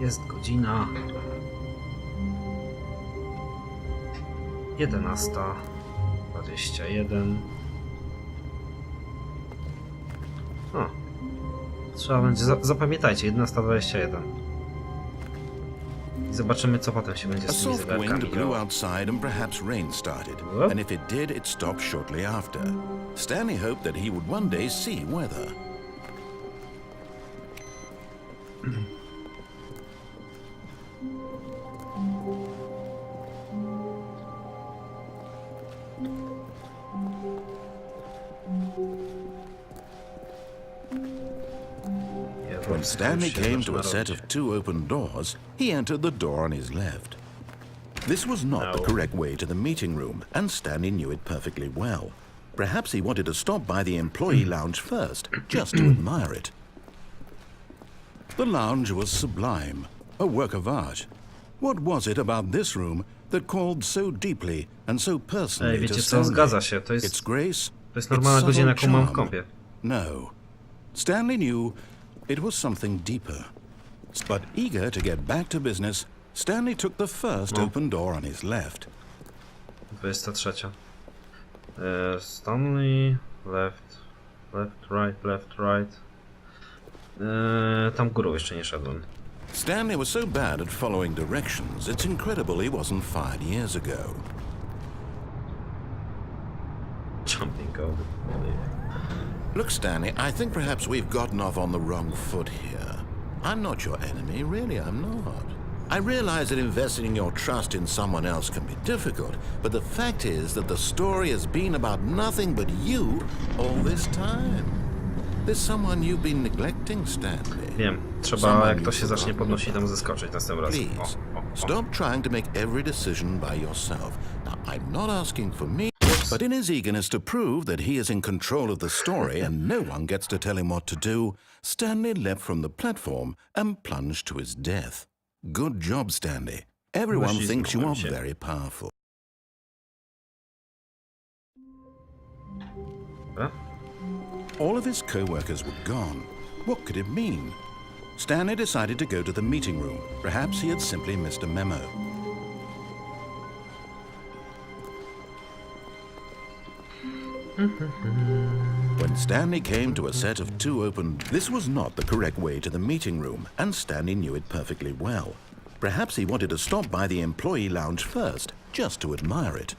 Jest godzina 11:21. O, trzeba będzie, zapamiętajcie, 11:21. I zobaczymy, co potem się będzie A z tymi soft wind zegarkami blew działo. outside and perhaps rain started. And if it did, it stopped shortly after. Stanley hoped that he would one day see weather. When Stanley came to a set of two open doors, he entered the door on his left. This was not the correct way to the meeting room, and Stanley knew it perfectly well. Perhaps he wanted to stop by the employee lounge first, just to admire it. The lounge was sublime, a work of art. What was it about this room that called so deeply and so personally to wiecie co, Stanley? zgadza się, to Its jest grace, normalna its godzina, subtle jaką mam w charm. kompie. No. Stanley knew it was something deeper. But eager to get back to business, Stanley took the first open door on his left. 23. Stanley, left, left, right. Tam górą jeszcze nie szedłem. Stanley was so bad at following directions, it's incredible he wasn't fired years ago. Jumping over. Look, Stanley, I think perhaps we've gotten off on the wrong foot here. I'm not your enemy, really, I'm not. I realize that investing your trust in someone else can be difficult, but the fact is that the story has been about nothing but you all this time. There's someone you've been neglecting, Stanley. Wiem, trzeba jak to się zacznie podnosić, tam zeskoczyć następnym razem. Please, stop trying to make every decision by yourself. Now, I'm not asking for me, but in his eagerness to prove that he is in control of the story and no one gets to tell him what to do, Stanley leapt from the platform and plunged to his death. Good job, Stanley. Everyone thinks you are very powerful. All of his co-workers were gone. What could it mean? Stanley decided to go to the meeting room. Perhaps he had simply missed a memo. When Stanley came to a set of two open... This was not the correct way to the meeting room, and Stanley knew it perfectly well. Perhaps he wanted to stop by the employee lounge first, just to admire it.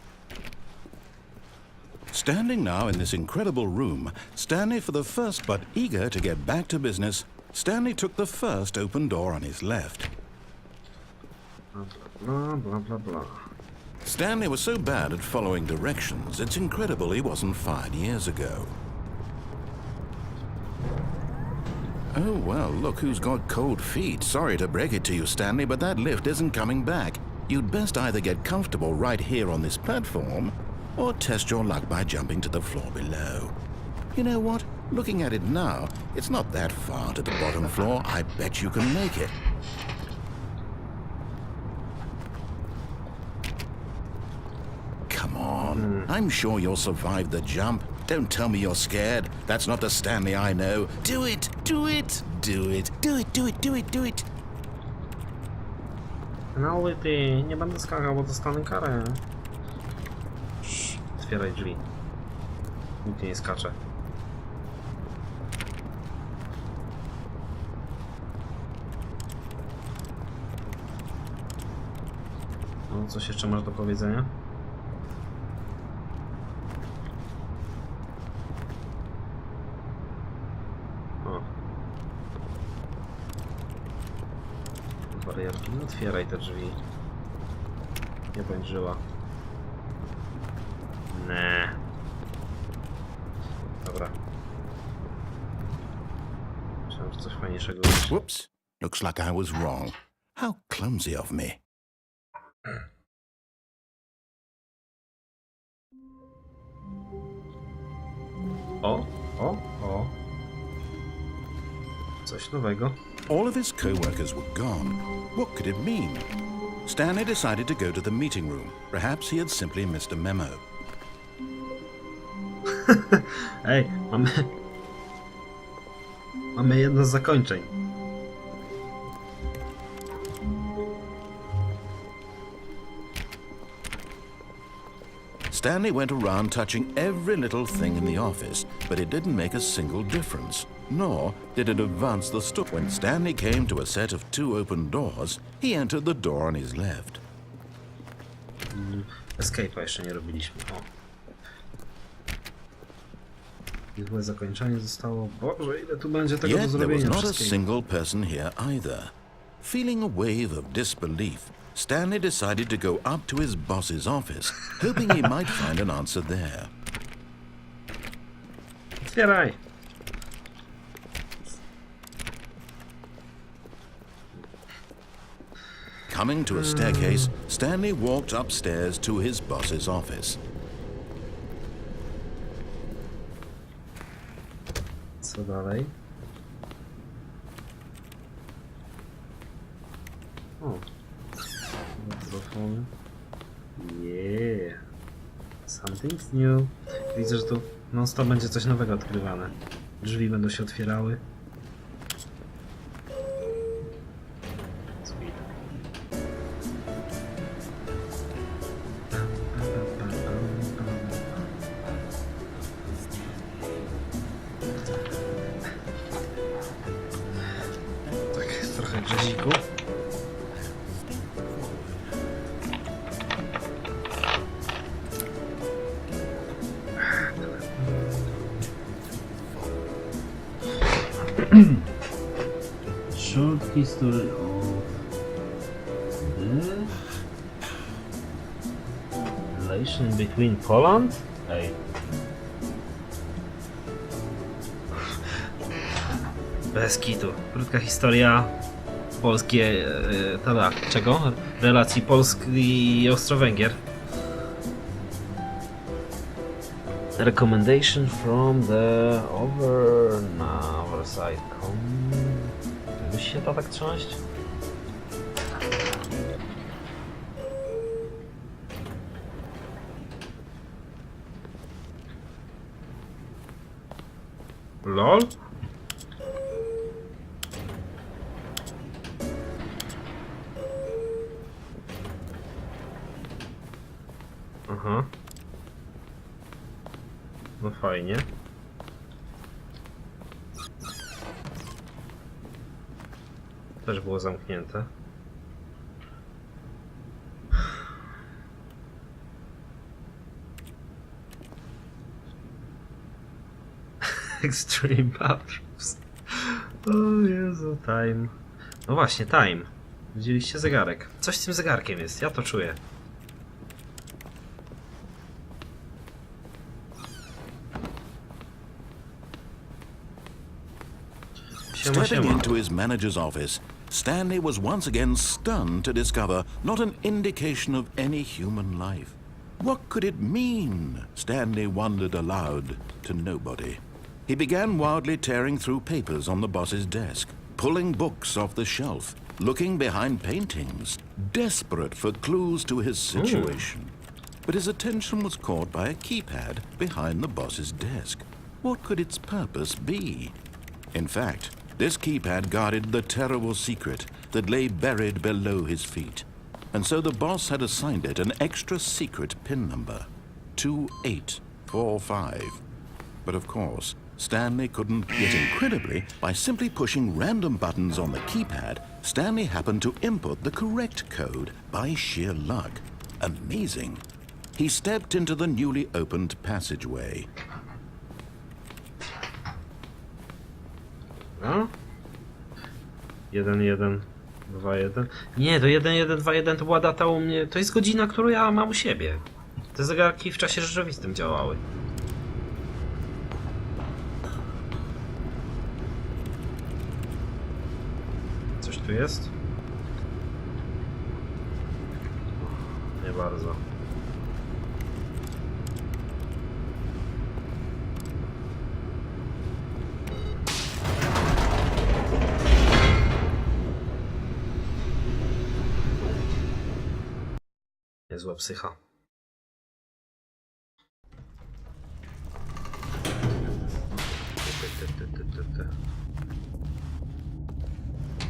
Standing now in this incredible room, Stanley for the first, but eager to get back to business, Stanley took the first open door on his left. Blah, blah, blah, blah. Stanley was so bad at following directions, it's incredible he wasn't fired years ago. Oh, well, look who's got cold feet. Sorry to break it to you, Stanley, but that lift isn't coming back. You'd best either get comfortable right here on this platform, or test your luck by jumping to the floor below. You know what? Looking at it now, it's not that far to the bottom floor. I bet you can make it. Come on. I'm sure you'll survive the jump. Don't tell me you're scared. That's not the Stanley I know. Do it! Do it! Do it! Do it! Do it! Do it! Do it! No ty, nie będę skakał, bo dostanę karę. Otwieraj drzwi. Nikt nie skacze. No, coś jeszcze masz do powiedzenia? O. Barierki. No, otwieraj te drzwi. Nie bądź żyła. Nie. Dobra. Myślałem, że coś fajniejszego jest. Whoops. Looks like I was wrong. How clumsy of me. O, o, o. Coś nowego. All of his co-workers were gone. What could it mean? Stanley decided to go to the meeting room. Perhaps he had simply missed a memo. Ej, mamy jedno z zakończeń. Stanley went around touching every little thing in the office, but it didn't make a single difference, nor did it advance the story. When Stanley came to a set of 2 open doors, he entered the door on his left. Escape'a jeszcze nie robiliśmy. O. Złe zakończenie zostało. Boże, ile tu będzie tego do Yet there was zrobienia not a wszystkiego. single person here either. Feeling a wave of disbelief, Stanley decided to go up to his boss's office, hoping he might find an answer there. Otwieraj! Coming to a staircase, Stanley walked upstairs to his boss's office. Co dalej? O. Mikrofon. Yeah. Something's new. Widzę, że tu non-stop będzie coś nowego odkrywane. Drzwi będą się otwierały. Sweet. Tak, trochę jazziku. Short history of the relation between Poland? Ej. Bez kitu. Krótka historia polskie... czego? Relacji Polski i Austro-Węgier. Recommendation from the oversight. Musi się to tak trząść? LOL? Aha. No fajnie. Też było zamknięte. Extreme bathrooms. O Jezu, time. No właśnie, time. Widzieliście zegarek. Coś z tym zegarkiem jest, ja to czuję. Stepping into his manager's office, Stanley was once again stunned to discover not an indication of any human life. What could it mean? Stanley wondered aloud to nobody. He began wildly tearing through papers on the boss's desk, pulling books off the shelf, looking behind paintings, desperate for clues to his situation. But his attention was caught by a keypad behind the boss's desk. What could its purpose be? In fact, this keypad guarded the terrible secret that lay buried below his feet. And so the boss had assigned it an extra secret PIN number, 2845. But of course, Stanley couldn't. Yet incredibly, by simply pushing random buttons on the keypad, Stanley happened to input the correct code by sheer luck. Amazing. He stepped into the newly opened passageway. No? 1, 1, 2, 1. Nie, to 1, 1, 2, 1 to była data u mnie. To jest godzina, którą ja mam u siebie. Te zegarki w czasie rzeczywistym działały. Coś tu jest? Nie bardzo. Niezła psycha.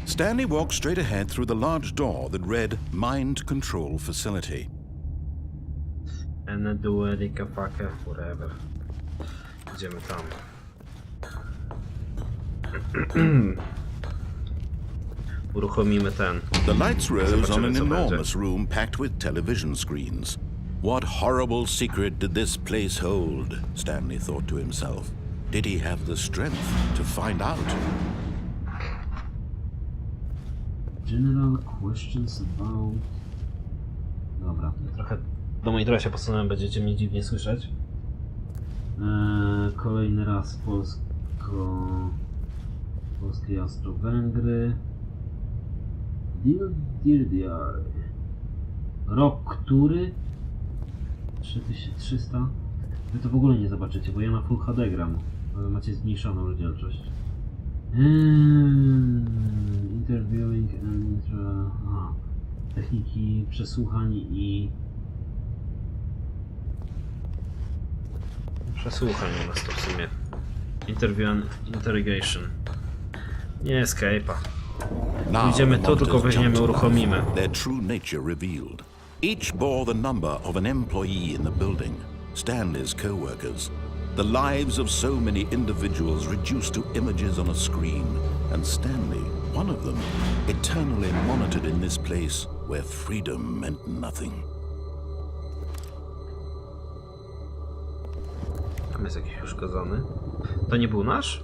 Stanley walked straight ahead through the large door that read Mind Control Facility. And duelika fucker, whatever. Idziemy tam. Uruchomimy ten. The lights rose on Zobaczymy, an co będzie. enormous room packed with television screens. What horrible secret did this place hold? Stanley thought to himself. Did he have the strength to find out? General questions about... Dobra, trochę do monitoru się posunąłem, będziecie mnie dziwnie słyszeć. Kolejny raz polskie Austro-Węgry. Dirdiar. Rok który? 3300. Wy to w ogóle nie zobaczycie, bo ja na Full HD gram. Ale macie zmniejszoną rozdzielczość. Interviewing and... techniki przesłuchań i... Przesłuchań u nas to w sumie. Interview and interrogation. Nie escape'a. Pójdziemy tu, tylko weźmiemy, uruchomimy. Their true nature revealed. Each bore the number of an employee in the building, Stanley's co-workers. The lives of so many individuals reduced to images on a screen, and Stanley, one of them, eternally monitored in this place where freedom meant nothing. Tam jest jakiś uszkodzony. To nie był nasz?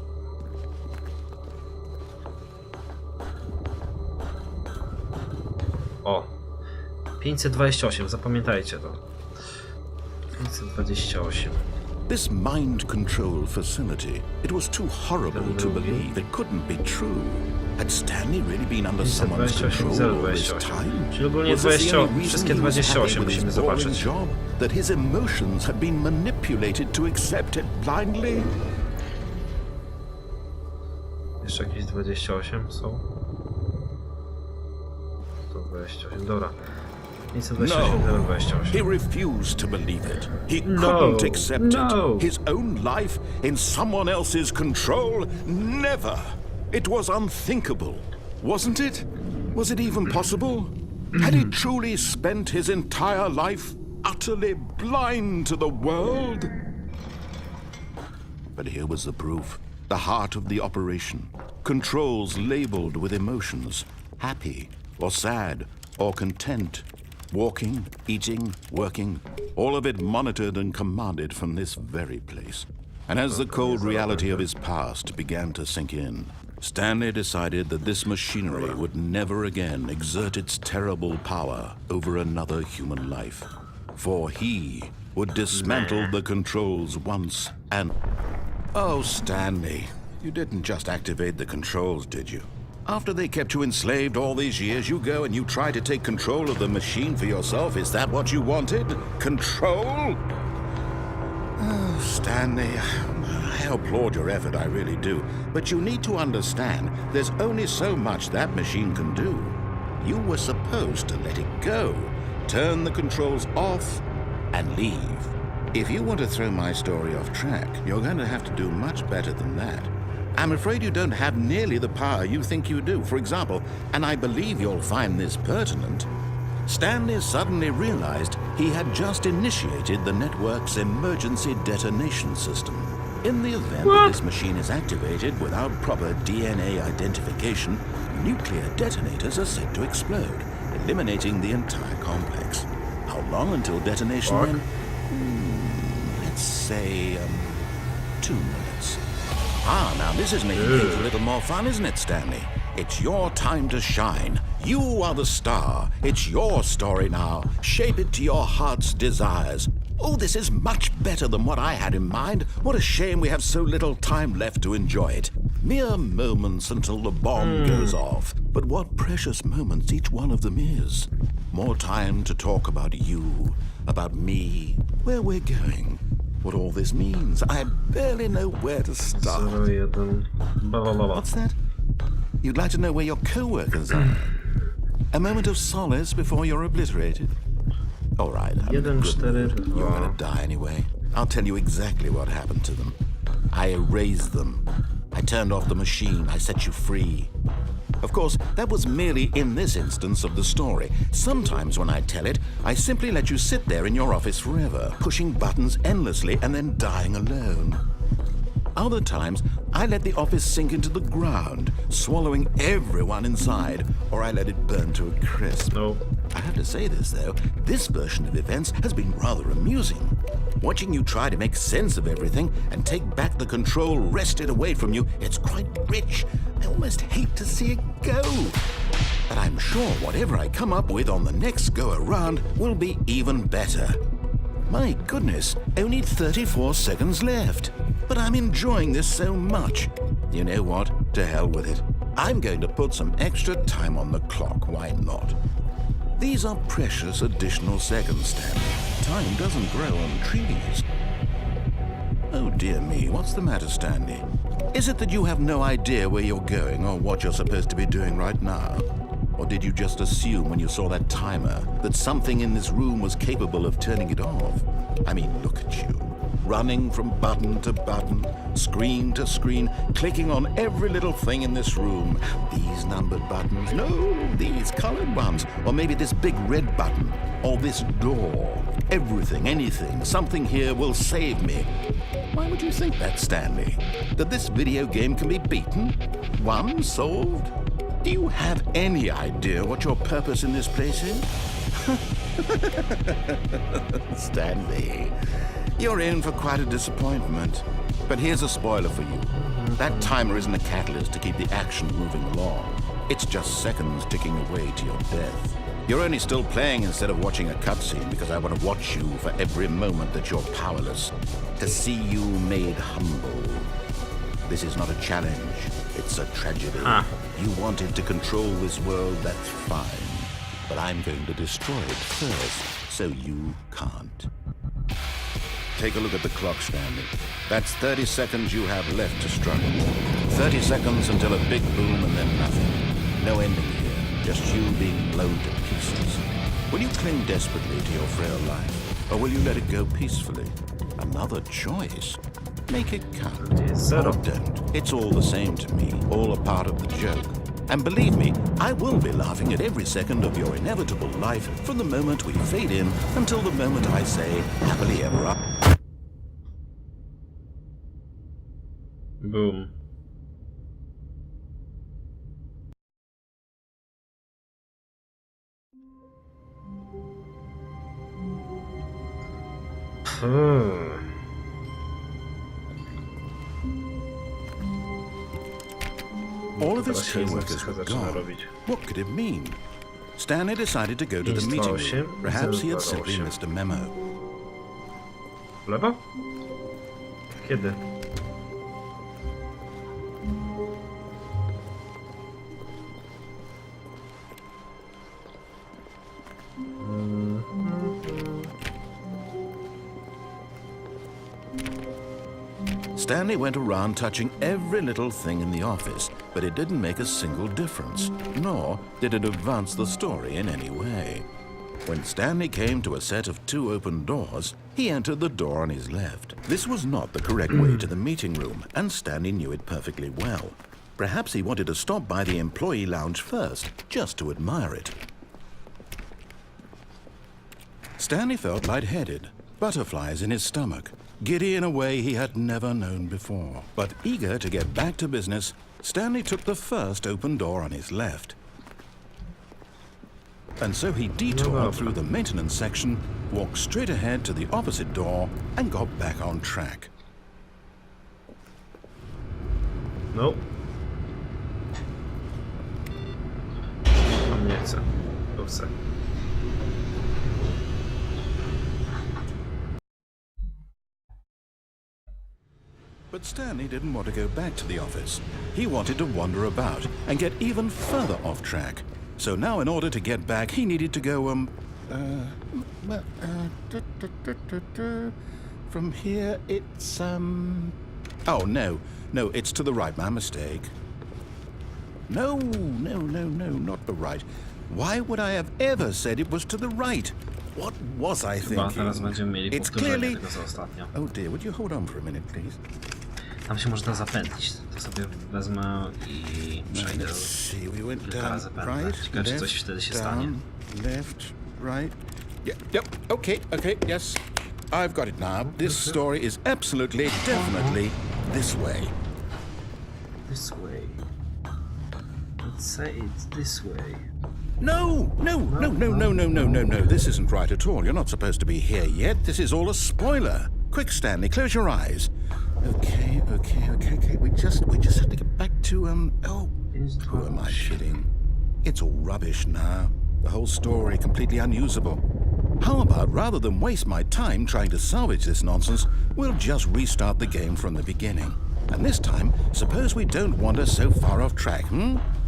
O! 528, zapamiętajcie to. 528. This mind control facility, it was too horrible to believe. It couldn't be true. Had Stanley really been under someone's control all this time? Czyli ogólnie Was this the only reason wszystkie he was happy 28 with his musimy boring zobaczyć. job? That his emotions had been manipulated to accept it blindly? Jeszcze jakieś 28 są? 128, dobra. 528, No, 028. he refused to believe it. He No, couldn't accept no. it. His own life in someone else's control? Never. It was unthinkable, wasn't it? Was it even possible? Had he truly spent his entire life utterly blind to the world? But here was the proof. The heart of the operation. Controls labeled with emotions. Happy, or sad, or content. Walking, eating, working, all of it monitored and commanded from this very place. And as the cold reality of his past began to sink in, Stanley decided that this machinery would never again exert its terrible power over another human life. For he would dismantle the controls once and... Oh, Stanley, you didn't just activate the controls, did you? After they kept you enslaved all these years, you go and you try to take control of the machine for yourself. Is that what you wanted? Control? Oh, Stanley, I applaud your effort, I really do. But you need to understand, there's only so much that machine can do. You were supposed to let it go, turn the controls off, and leave. If you want to throw my story off track, you're going to have to do much better than that. I'm afraid you don't have nearly the power you think you do. For example, and I believe you'll find this pertinent, Stanley suddenly realized he had just initiated the network's emergency detonation system. In the event that this machine is activated without proper DNA identification, nuclear detonators are said to explode, eliminating the entire complex. How long until detonation then? Let's say, 2 minutes. Ah, now this is making things a little more fun, isn't it, Stanley? It's your time to shine. You are the star. It's your story now. Shape it to your heart's desires. Oh, this is much better than what I had in mind. What a shame we have so little time left to enjoy it. Mere moments until the bomb goes off. But what precious moments each one of them is. More time to talk about you, about me, where we're going. What all this means. I barely know where to start. 01, What's that? You'd like to know where your co-workers are? A moment of solace before you're obliterated? All right, I'm in a good mood. You're gonna die anyway. I'll tell you exactly what happened to them. I erased them. I turned off the machine. I set you free. Of course, that was merely in this instance of the story. Sometimes when I tell it, I simply let you sit there in your office forever, pushing buttons endlessly and then dying alone. Other times, I let the office sink into the ground, swallowing everyone inside, or I let it burn to a crisp. No. I have to say this, though, this version of events has been rather amusing. Watching you try to make sense of everything and take back the control wrested away from you, it's quite rich. I almost hate to see it go. But I'm sure whatever I come up with on the next go-around will be even better. My goodness, only 34 seconds left. But I'm enjoying this so much. You know what? To hell with it. I'm going to put some extra time on the clock. Why not? These are precious additional seconds, Stanley. Time doesn't grow on trees. Oh dear me, what's the matter, Stanley? Is it that you have no idea where you're going or what you're supposed to be doing right now? Or did you just assume when you saw that timer that something in this room was capable of turning it off? I mean, look at you. Running from button to button, screen to screen, clicking on every little thing in this room. These numbered buttons, no, these colored ones, or maybe this big red button, or this door. Everything, anything, something here will save me. Why would you think that, Stanley? That this video game can be beaten? Won? Solved? Do you have any idea what your purpose in this place is? Stanley, you're in for quite a disappointment. But here's a spoiler for you. That timer isn't a catalyst to keep the action moving along. It's just seconds ticking away to your death. You're only still playing instead of watching a cutscene because I want to watch you for every moment that you're powerless. To see you made humble. This is not a challenge. It's a tragedy. You wanted to control this world, that's fine. But I'm going to destroy it first, so you can't. Take a look at the clock, Stanley. That's 30 seconds you have left to struggle. 30 seconds until a big boom and then nothing. No ending here, just you being blown to pieces. Will you cling desperately to your frail life, or will you let it go peacefully? Another choice. Make it count. Or don't. It's all the same to me, all a part of the joke. And believe me, I will be laughing at every second of your inevitable life from the moment we fade in until the moment I say, happily ever after. Boom. All of his teamworkers were gone. What could it mean? Stanley decided to go to the meeting room. Perhaps he had simply missed a memo. W lewo? Kiedy? Stanley went around touching every little thing in the office, but it didn't make a single difference, nor did it advance the story in any way. When Stanley came to a set of 2 open doors, he entered the door on his left. This was not the correct way to the meeting room, and Stanley knew it perfectly well. Perhaps he wanted to stop by the employee lounge first, just to admire it. Stanley felt lightheaded, butterflies in his stomach, giddy in a way he had never known before. But eager to get back to business, Stanley took the first open door on his left. And so he detoured through the maintenance section, walked straight ahead to the opposite door, and got back on track. Nope. Nie chcę. To chcę. But Stanley didn't want to go back to the office. He wanted to wander about and get even further off track. So now in order to get back, he needed to go, from here it's, oh, no, it's to the right, my mistake. No, not the right. Why would I have ever said it was to the right? What was I thinking? Chyba teraz będziemy mieli It's clearly... tego co ostatnio. Oh dear, would you hold on for a minute, please? Tam się można zapętlić. To sobie wezmę i przejdę. Let's see, we went Kilka down, razy pętlę. right, Ciekawe, czy left, coś wtedy się down, stanie. left, right. Yep, okay, yes. I've got it now. This story is absolutely, definitely this way. This way. Let's say it's this way. No. This isn't right at all. You're not supposed to be here yet. This is all a spoiler. Quick, Stanley, close your eyes. Okay. We just have to get back to, who am I kidding? It's all rubbish now. The whole story completely unusable. How about, rather than waste my time trying to salvage this nonsense, we'll just restart the game from the beginning. And this time, suppose we don't wander so far off track,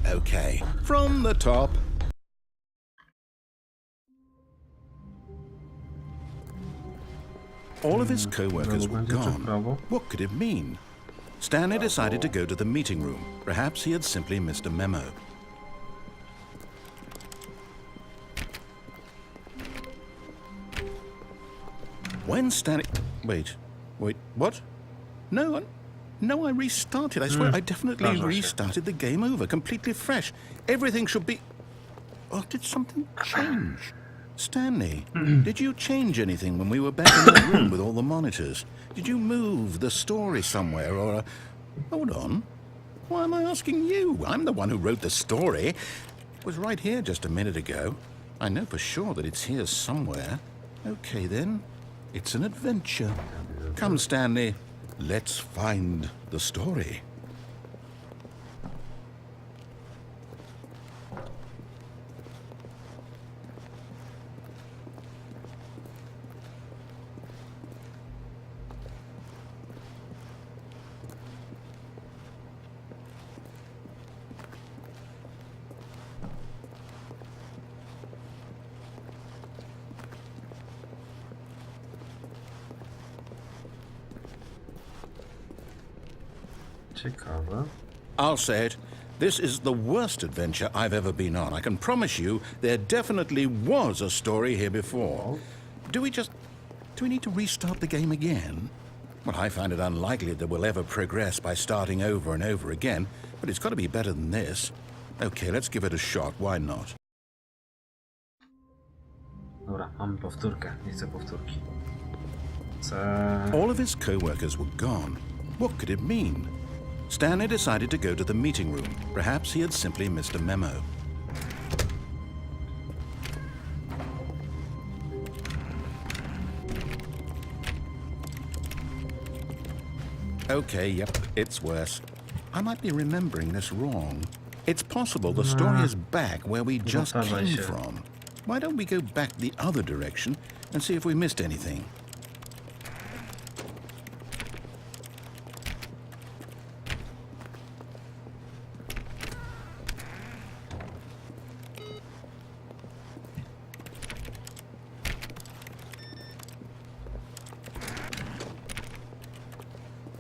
Okay, from the top. All of his co-workers were gone. What could it mean? Stanley decided to go to the meeting room. Perhaps he had simply missed a memo. When Stanley... Wait, what? No, I restarted. I swear, I definitely restarted the game over, completely fresh. Everything should be... Oh, did something change? Stanley, did you change anything when we were back in the room with all the monitors? Did you move the story somewhere, or... Hold on. Why am I asking you? I'm the one who wrote the story. It was right here just a minute ago. I know for sure that it's here somewhere. Okay, then. It's an adventure. Come, Stanley. Let's find the story. Ciekawe. I'll say it. This is the worst adventure I've ever been on. I can promise you there definitely was a story here before. Do we need to restart the game again? Well, I find it unlikely that we'll ever progress by starting over and over again, but it's got to be better than this. Okay, let's give it a shot. Why not? Dobra, mamy powtórkę. Nie chcę powtórki. All of his co-workers were gone. What could it mean? Stanley decided to go to the meeting room. Perhaps he had simply missed a memo. Okay, yep, it's worse. I might be remembering this wrong. It's possible the story is back where we just came from. Why don't we go back the other direction and see if we missed anything?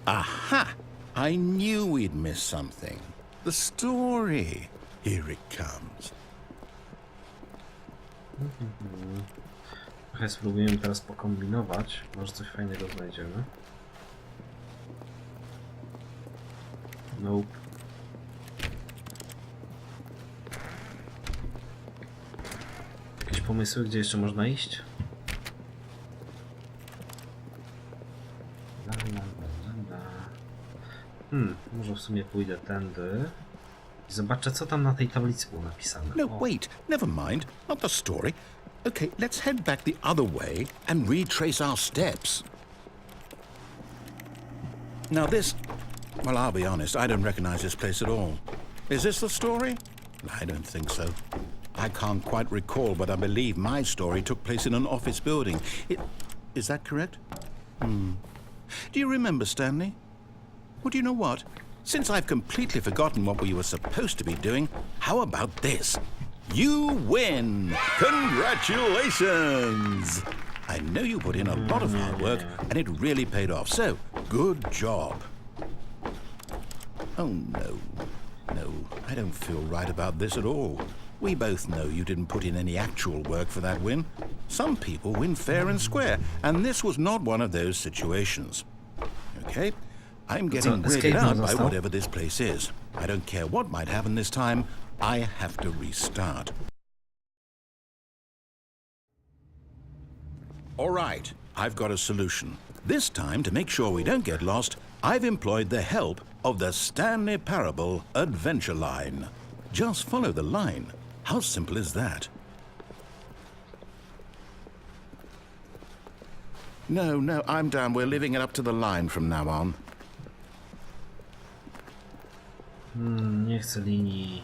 Aha! I knew we'd missed something. The story. Here it comes. Trochę spróbujemy teraz pokombinować. Może coś fajnego znajdziemy. Nope. Jakieś pomysły, gdzie jeszcze można iść? Może w sumie pójdę tędy i zobaczę, co tam na tej tablicy było napisane. No, wait, never mind. Not the story. Okay, let's head back the other way and retrace our steps. Now this... Well, I'll be honest, I don't recognize this place at all. Is this the story? I don't think so. I can't quite recall, but I believe my story took place in an office building. Is that correct? Do you remember, Stanley? Well, do you know what? Since I've completely forgotten what we were supposed to be doing, how about this? You win! Congratulations! I know you put in a lot of hard work, and it really paid off, so good job. Oh, no. No, I don't feel right about this at all. We both know you didn't put in any actual work for that win. Some people win fair and square, and this was not one of those situations. Okay? I'm getting weirded out by whatever this place is. I don't care what might happen this time. I have to restart. All right, I've got a solution. This time, to make sure we don't get lost, I've employed the help of the Stanley Parable Adventure Line. Just follow the line. How simple is that? No, I'm down. We're leaving it up to the line from now on. Nie chcę linii.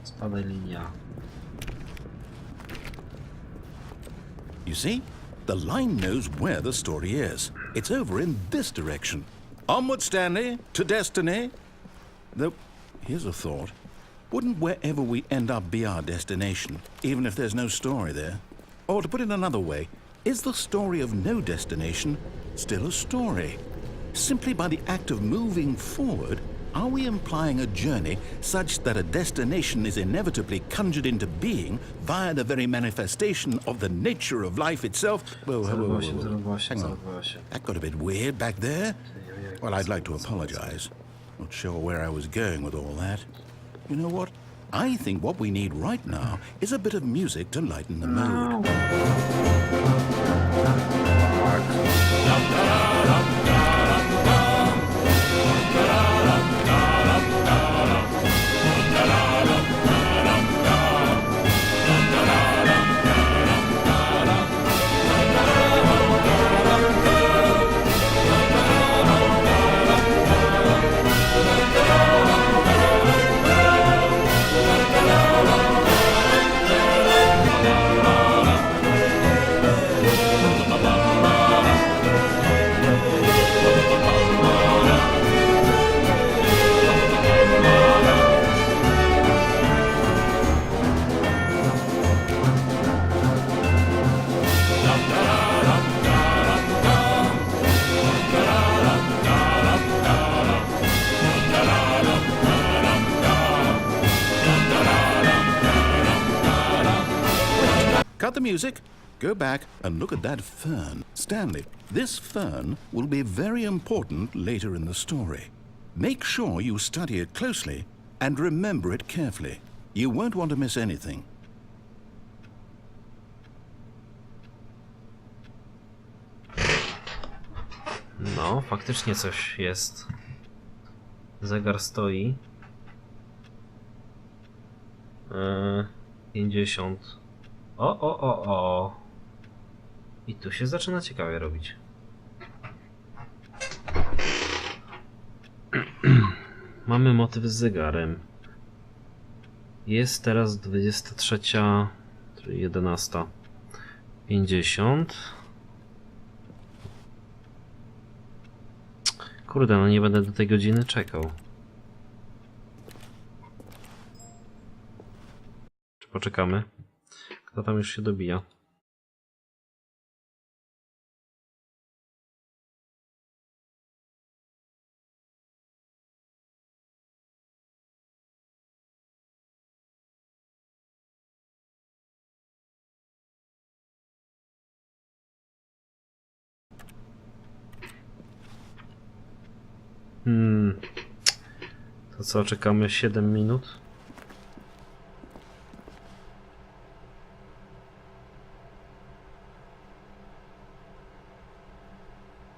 Spadaj linia. You see? The line knows where the story is. It's over in this direction. Onward, Stanley, to destiny. Though, here's a thought. Wouldn't wherever we end up be our destination, even if there's no story there? Or to put it another way, is the story of no destination still a story? Simply by the act of moving forward, are we implying a journey such that a destination is inevitably conjured into being via the very manifestation of the nature of life itself? Whoa. Hang on. That got a bit weird back there. Well, I'd like to apologize. Not sure where I was going with all that. You know what? I think what we need right now is a bit of music to lighten the mood. Cut the music, go back and look at that fern. Stanley, this fern will be very important later in the story. Make sure you study it closely and remember it carefully. You won't want to miss anything. No, faktycznie coś jest. Zegar stoi. 50. O. I tu się zaczyna ciekawie robić. Mamy motyw z zegarem. Jest teraz 23, czyli 11. 50. Kurde, no nie będę do tej godziny czekał. Czy poczekamy? Kto tam już się dobija? To co, czekamy 7 minut?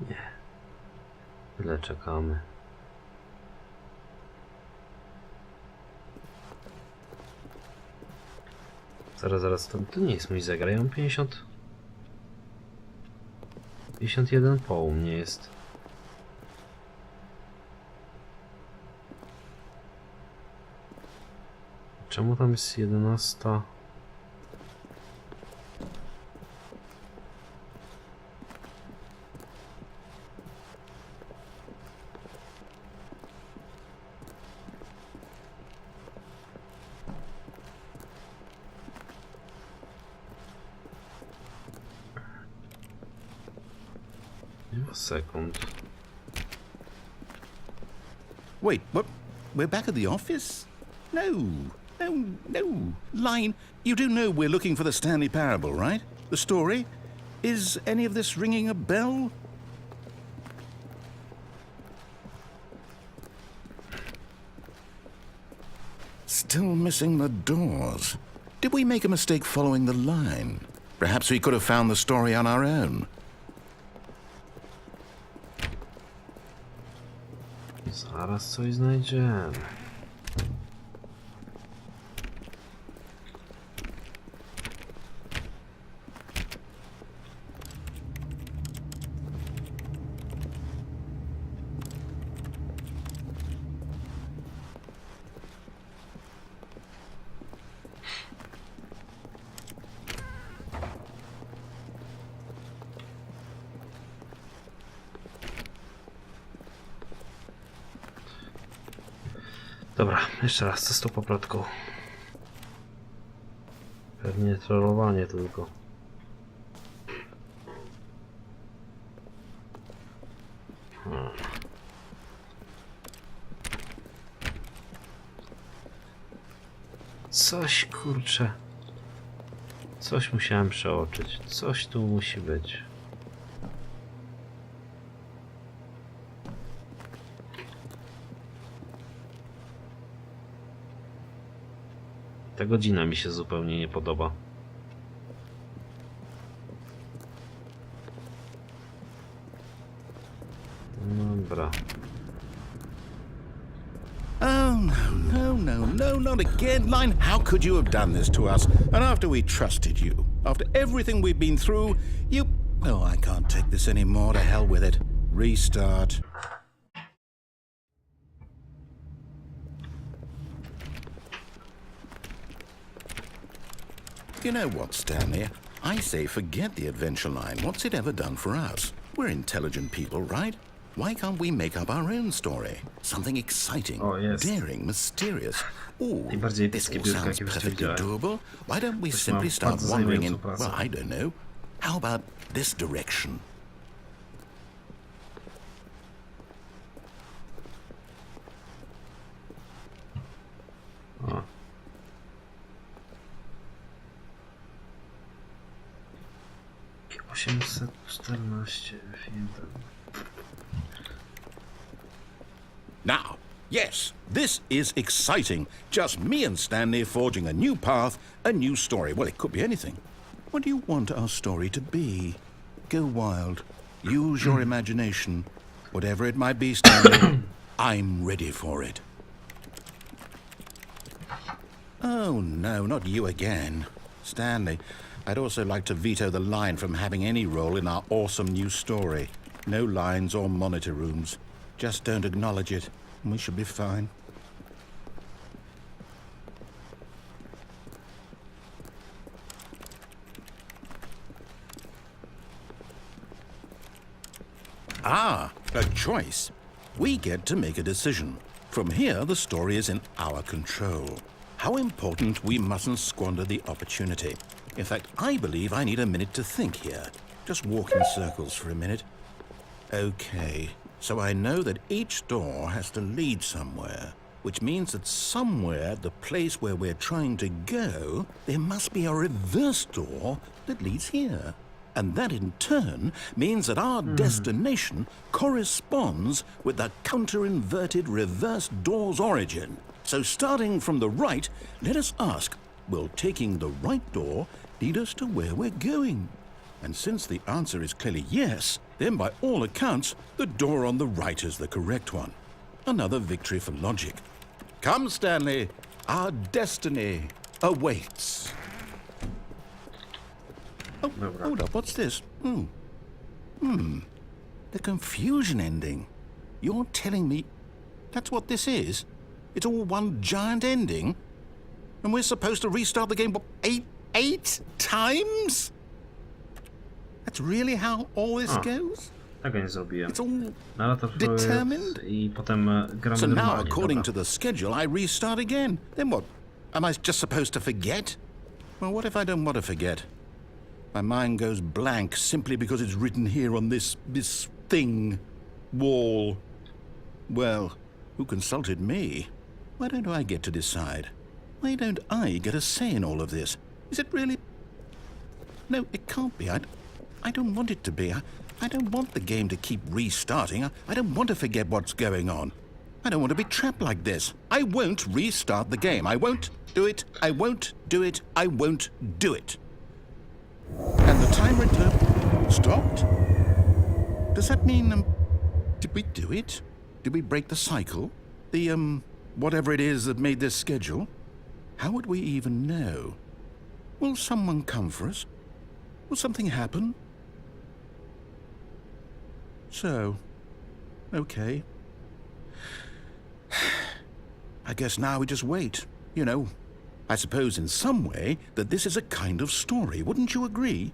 Nie. Ile czekamy? Zaraz, to nie jest mój zegar, ja mam 50... 51 po u mnie jest. Czemu tam jest 11? Sekund. Wait, what? We're back at the office? No. Line, you do know we're looking for the Stanley Parable, right? The story? Is any of this ringing a bell? Still missing the doors. Did we make a mistake following the line? Perhaps we could have found the story on our own. Zaraz coś znajdziemy. Dobra, jeszcze raz, co z tą poplotką? Pewnie trollowanie tylko. Coś, kurczę. Coś musiałem przeoczyć. Coś tu musi być. Ta godzina mi się zupełnie nie podoba. Dobra. Oh, no, not again, Line. How could you have done this to us? And after we trusted you, after everything we've been through, you... Oh, I can't take this anymore. To hell with it. Restart. You know what, Stanley? I say forget the adventure line. What's it ever done for us? We're intelligent people, right? Why can't we make up our own story? Something exciting, daring, mysterious. Ooh, this all sounds perfectly doable. Why don't we simply start wandering in, well, I don't know. How about this direction? O. Osiemset 14 F1. Now, yes, this is exciting. Just me and Stanley forging a new path, a new story. Well, it could be anything. What do you want our story to be? Go wild. Use your imagination. Whatever it might be, Stanley, I'm ready for it. Oh, no, not you again. Stanley, I'd also like to veto the line from having any role in our awesome new story. No lines or monitor rooms. Just don't acknowledge it, and we should be fine. Ah, a choice. We get to make a decision. From here, the story is in our control. How important we mustn't squander the opportunity. In fact, I believe I need a minute to think here. Just walk in circles for a minute. Okay. So I know that each door has to lead somewhere, which means that somewhere, the place where we're trying to go, there must be a reverse door that leads here. And that in turn means that our destination corresponds with the counter-inverted reverse door's origin. So starting from the right, let us ask, will taking the right door lead us to where we're going? And since the answer is clearly yes, then by all accounts, the door on the right is the correct one. Another victory for logic. Come, Stanley, our destiny awaits. Oh, hold up, what's this? The confusion ending. You're telling me that's what this is? It's all one giant ending? And we're supposed to restart the game, what, eight times? That's really how all this goes? Tego nie zrobiłem. It's all Narrator determined? I potem gramy So now, normalnie. according Dobra. to the schedule, I restart again. Then what? Am I just supposed to forget? Well, what if I don't want to forget? My mind goes blank simply because it's written here on this thing, wall. Well, who consulted me? Why don't I get to decide? Why don't I get a say in all of this? Is it really? No, it can't be. I don't want it to be. I don't want the game to keep restarting. I don't want to forget what's going on. I don't want to be trapped like this. I won't restart the game. I won't do it. I won't do it. I won't do it. And the timer stopped? Does that mean, did we do it? Did we break the cycle? The, whatever it is that made this schedule? How would we even know? Will someone come for us? Will something happen? So, okay. I guess now we just wait. You know, I suppose in some way that this is a kind of story, wouldn't you agree?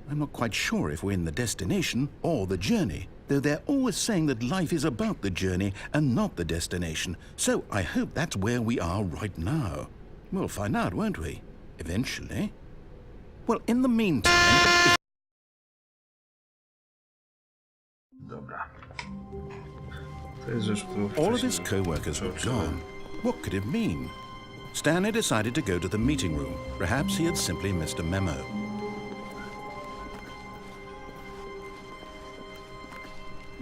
I'm not quite sure if we're in the destination or the journey, though they're always saying that life is about the journey and not the destination, so I hope that's where we are right now. We'll find out, won't we? Eventually. Well, in the meantime... Dobra. To jest rzecz, którą All of his wcześniej co-workers were przeoczyłem. gone. What could it mean? Stanley decided to go to the meeting room. Perhaps he had simply missed a memo.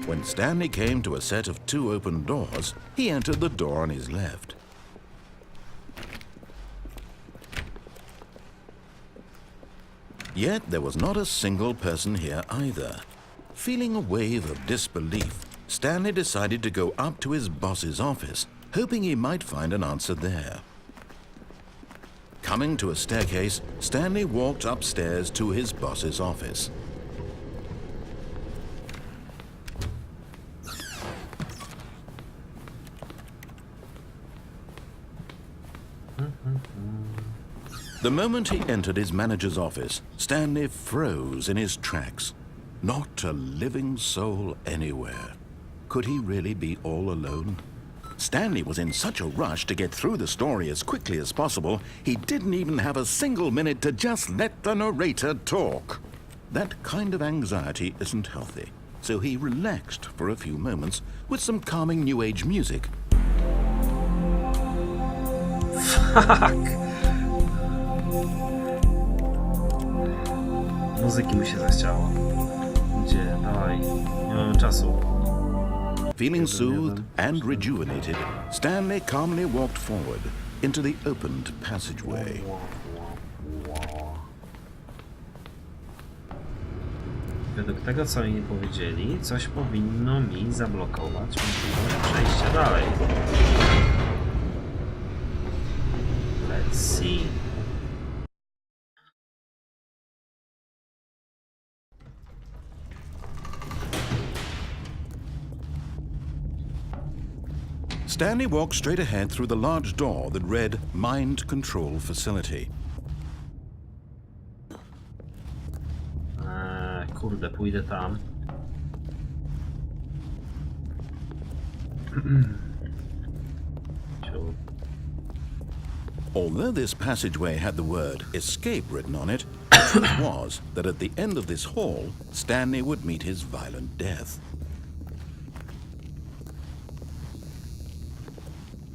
When Stanley came to a set of 2 open doors, he entered the door on his left. Yet there was not a single person here either. Feeling a wave of disbelief, Stanley decided to go up to his boss's office, hoping he might find an answer there. Coming to a staircase, Stanley walked upstairs to his boss's office. The moment he entered his manager's office, Stanley froze in his tracks. Not a living soul anywhere. Could he really be all alone? Stanley was in such a rush to get through the story as quickly as possible, he didn't even have a single minute to just let the narrator talk. That kind of anxiety isn't healthy, so he relaxed for a few moments with some calming New Age music. Fuck! Muzyki mu się zachciało. Gdzie? Dawaj. Nie mamy czasu. Feeling soothed and rejuvenated, Stanley calmly walked forward into the opened passageway. Według tego, co mi powiedzieli, coś powinno mi zablokować możliwość przejścia dalej. Let's see. Stanley walked straight ahead through the large door that read Mind Control Facility. Kurde, pójdę tam. Although this passageway had the word escape written on it, the truth was that at the end of this hall, Stanley would meet his violent death.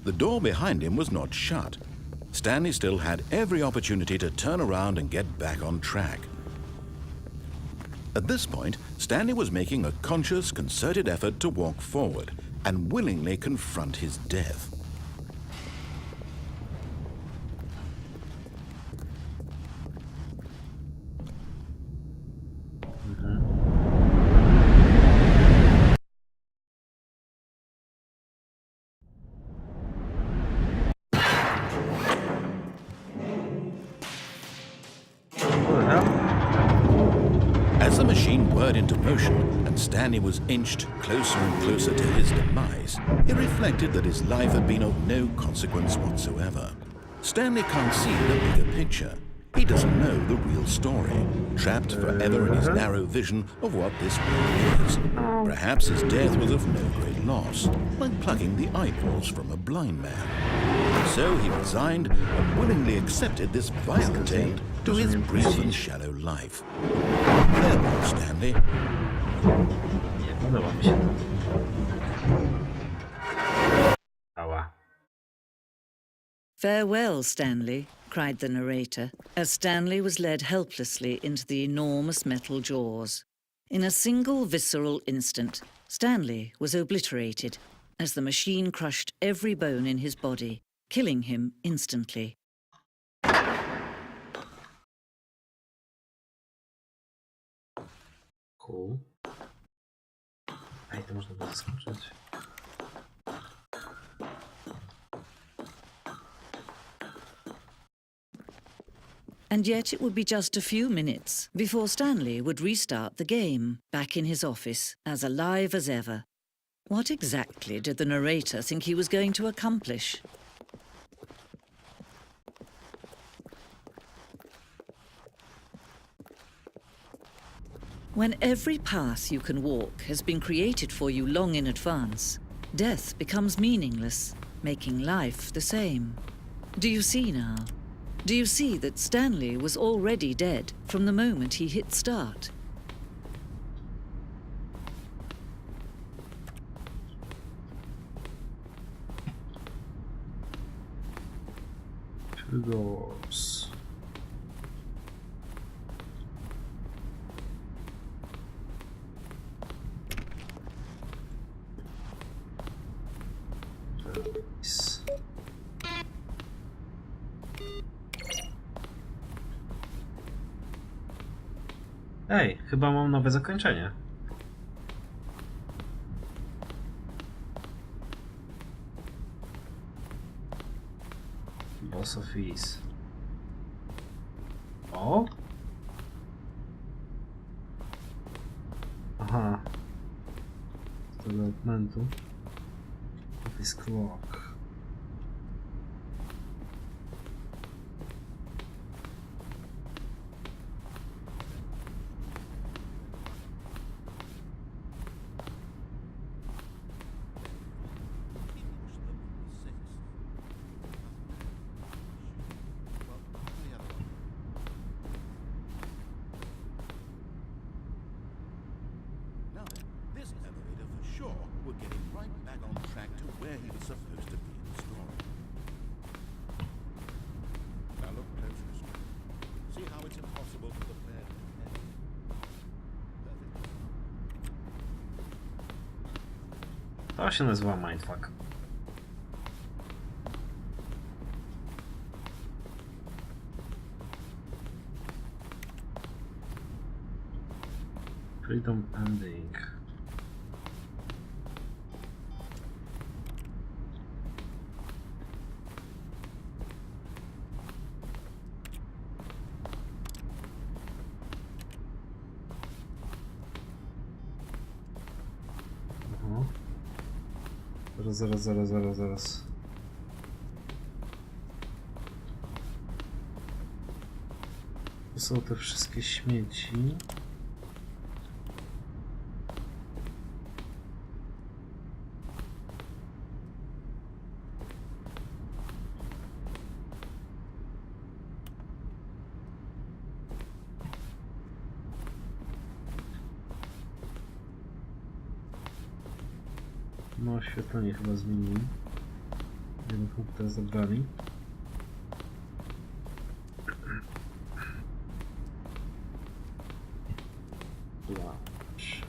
The door behind him was not shut. Stanley still had every opportunity to turn around and get back on track. At this point, Stanley was making a conscious, concerted effort to walk forward and willingly confront his death. As the machine whirred into motion and Stanley was inched closer and closer to his demise, he reflected that his life had been of no consequence whatsoever. Stanley can't see the bigger picture. He doesn't know the real story, trapped forever in his narrow vision of what this world is. Perhaps his death was of no great loss, like plucking the eyeballs from a blind man. So he resigned and willingly accepted this violent end to his brief and shallow life. Farewell, Stanley. Nie podoba mi się to. Ała. Farewell, Stanley, cried the narrator, as Stanley was led helplessly into the enormous metal jaws. In a single visceral instant, Stanley was obliterated, as the machine crushed every bone in his body, killing him instantly. Cool. Ej, to można było zaskoczyć. And yet it would be just a few minutes before Stanley would restart the game, back in his office, as alive as ever. What exactly did the narrator think he was going to accomplish? When every path you can walk has been created for you long in advance, death becomes meaningless, making life the same. Do you see now? Do you see that Stanley was already dead from the moment he hit start? Two doors. Nice. Ej, chyba mam nowe zakończenie. Boss Office. O? Aha. Z developmentu. Office Clock. Now then, this elevator for sure would get him right back on track to where he was supposed to be in the story. Now look closer, Scott. See how it's impossible for the player to connect. Perfect. To się nazywa Mindfuck. Freedom Ending. Aha. Zaraz. Tu są te wszystkie śmieci. No, oświetlenie chyba zmienili. Jeden komputer zabrali. Latch.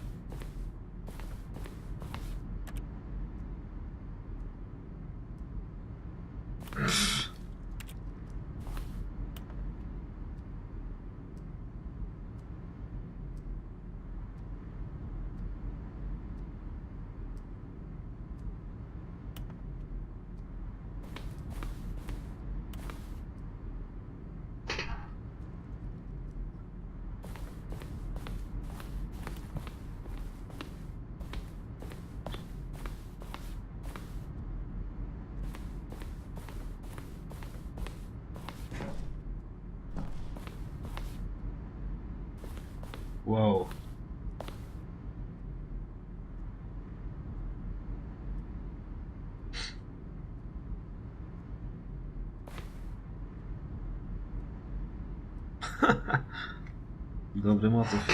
Wow. Dobry motyw.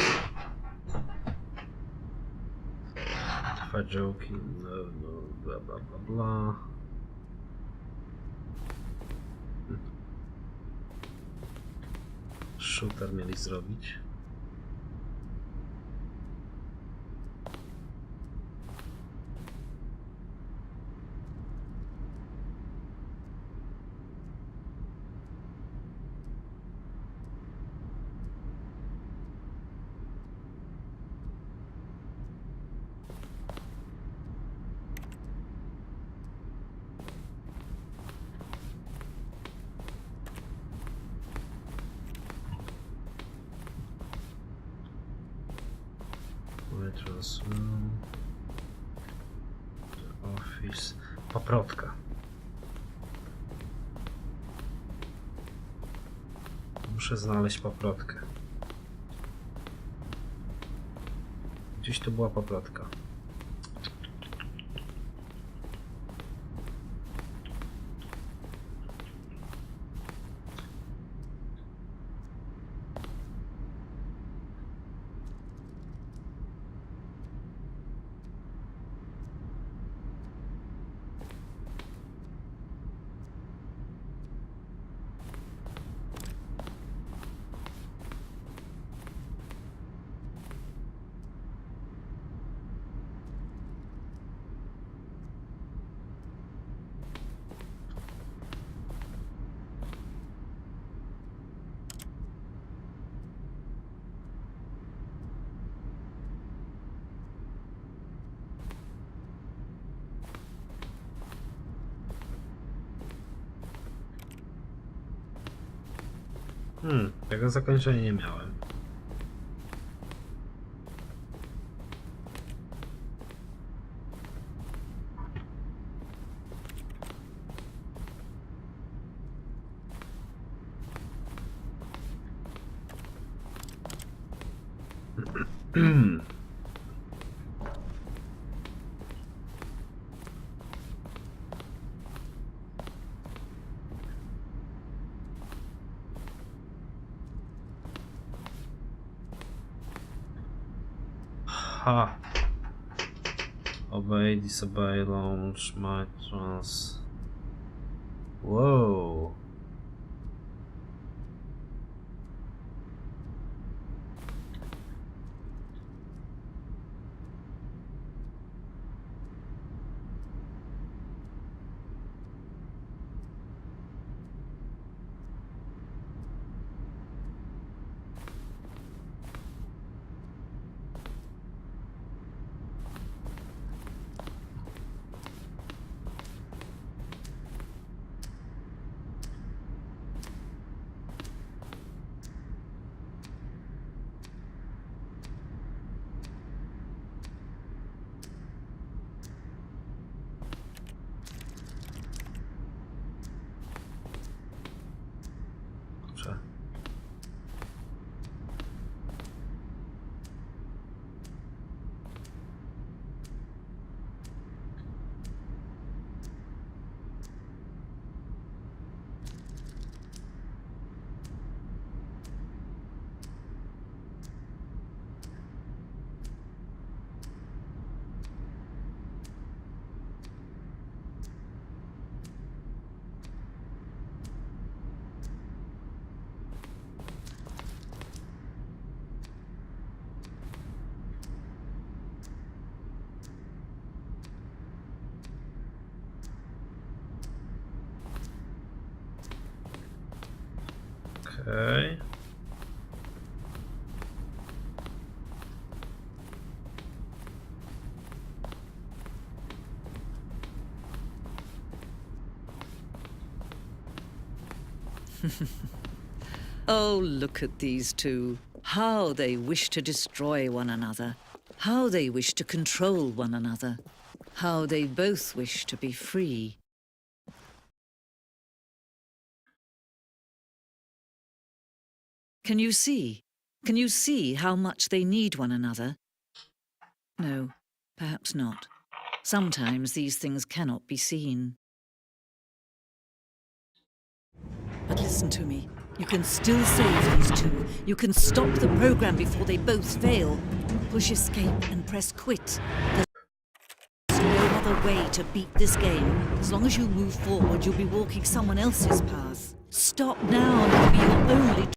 Trwa joki, no, bla bla bla bla. Shooter mieli zrobić. conference room. The office. Paprotka. Muszę znaleźć paprotkę. Gdzieś tu była paplotka. Tego zakończenia nie miałem. Ha. Obey, disobey, launch, my trans. Whoa. Okay. Oh, look at these two. How they wish to destroy one another. How they wish to control one another. How they both wish to be free. Can you see? Can you see how much they need one another? No, perhaps not. Sometimes these things cannot be seen. But listen to me. You can still save these two. You can stop the program before they both fail. Push escape and press quit. There's no other way to beat this game. As long as you move forward, you'll be walking someone else's path. Stop now and it'll be your only